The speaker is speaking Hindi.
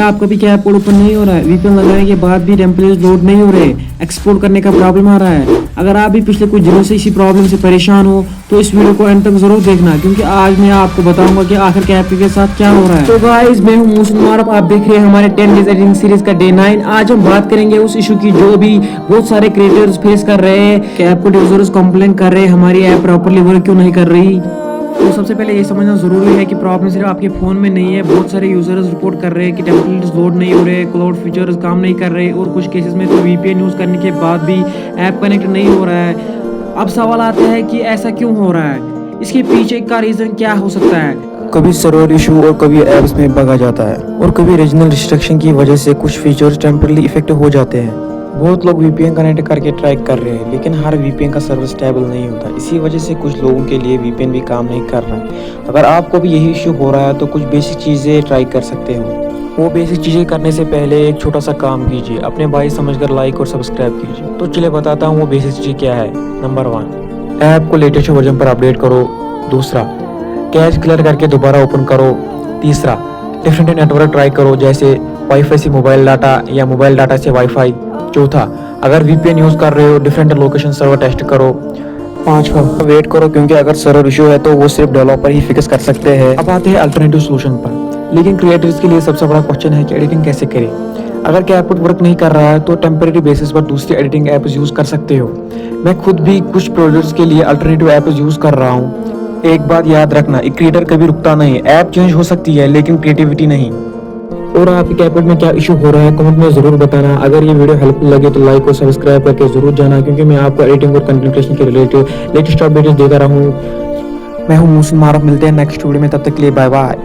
क्या आपका भी कैप कोड ओपन नहीं हो रहा है? वीपीएन लगाने के बाद भी टेम्पलेट्स लोड नहीं हो रहे, एक्सपोर्ट करने का प्रॉब्लम आ रहा है। अगर आप भी पिछले कुछ दिनों से इसी प्रॉब्लम से परेशान हो तो इस वीडियो को एंड तक जरूर देखना, क्योंकि आज मैं आपको बताऊंगा कि आखिर कैप के साथ क्या हो रहा है। तो गाइस, मैं हूं मूसन मारूफ, आप देख रहे हैं हमारे 10 डेज एडिटिंग सीरीज का डे 9। आज हम बात करेंगे उस इशू की जो भी बहुत सारे क्रिएटर्स फेस कर रहे हैं। कैप कोड यूजर्स कंप्लेन कर रहे हैं हमारी ऐप प्रॉपर्ली वर्क क्यों नहीं कर रही। तो सबसे पहले ये समझना जरूरी है कि प्रॉब्लम सिर्फ आपके फोन में नहीं है। बहुत सारे यूजर्स रिपोर्ट कर रहे हैं कि टेम्पलेट्स लोड नहीं हो रहे, क्लाउड फीचर्स काम नहीं कर रहे, और कुछ केसेस में तो वीपीएन यूज करने के बाद भी ऐप कनेक्ट नहीं हो रहा है। अब सवाल आता है कि ऐसा क्यों हो रहा है, इसके पीछे का रीजन क्या हो सकता है। कभी सर्वर इशू और कभी ऐप्स में बग आ जाता है, और कभी रीजनल रिस्ट्रिक्शन की वजह से कुछ फीचर्स टेम्परली इफेक्ट हो जाते हैं। बहुत लोग वीपीएन कनेक्ट करके ट्राई कर रहे हैं, लेकिन हर वीपीएन का सर्वर स्टेबल नहीं होता। इसी वजह से कुछ लोगों के लिए वीपीएन भी काम नहीं कर रहा है। अगर आपको भी यही इशू हो रहा है तो कुछ बेसिक चीज़ें ट्राई कर सकते हो। वो बेसिक चीज़ें करने से पहले एक छोटा सा काम कीजिए, अपने भाई समझकर लाइक और सब्सक्राइब कीजिए। तो चलिए बताता हूँ वो बेसिक चीज़ें क्या है। नंबर 1, ऐप को लेटेस्ट वर्जन पर अपडेट करो। दूसरा, कैश क्लियर करके दोबारा ओपन करो। तीसरा, डिफरेंट नेटवर्क ट्राई करो, जैसे वाईफाई से मोबाइल डाटा या मोबाइल डाटा से वाईफाई। चौथा, अगर वीपीएन यूज कर रहे हो डिफरेंट लोकेशन सर्वर टेस्ट करो। पांचवा, वेट करो, क्योंकि अगर सर्वर इशू है तो वो सिर्फ डेवलपर ही फिक्स कर सकते हैं। अब आते हैं अल्टरनेटिव सोल्यूशन पर। लेकिन क्रिएटर्स के लिए सबसे बड़ा क्वेश्चन है कि एडिटिंग कैसे करें। अगर कैप कोड वर्क नहीं कर रहा है तो टेम्परेरी बेसिस पर दूसरी एडिटिंग ऐप्स यूज कर सकते हो। मैं खुद भी कुछ प्रोजेक्ट्स के लिए अल्टरनेटिव ऐप्स यूज कर रहा हूँ। एक बात याद रखना, एक क्रिएटर कभी रुकता नहीं। ऐप चेंज हो सकती है लेकिन क्रिएटिविटी नहीं। और आपके कैप कोड में क्या इशू हो रहा है कमेंट में जरूर बताना। अगर ये वीडियो हेल्पफुल लगे तो लाइक और सब्सक्राइब करके जरूर जाना, क्योंकि मैं आपको एडिटिंग और कंटेंट क्रिएशन के रिलेटेड लेटेस्ट अपडेट्स देता रहूँ। मैं हूँ मूसन मारूफ, मिलते हैं नेक्स्ट वीडियो में, तब तक के लिए बाय बाय।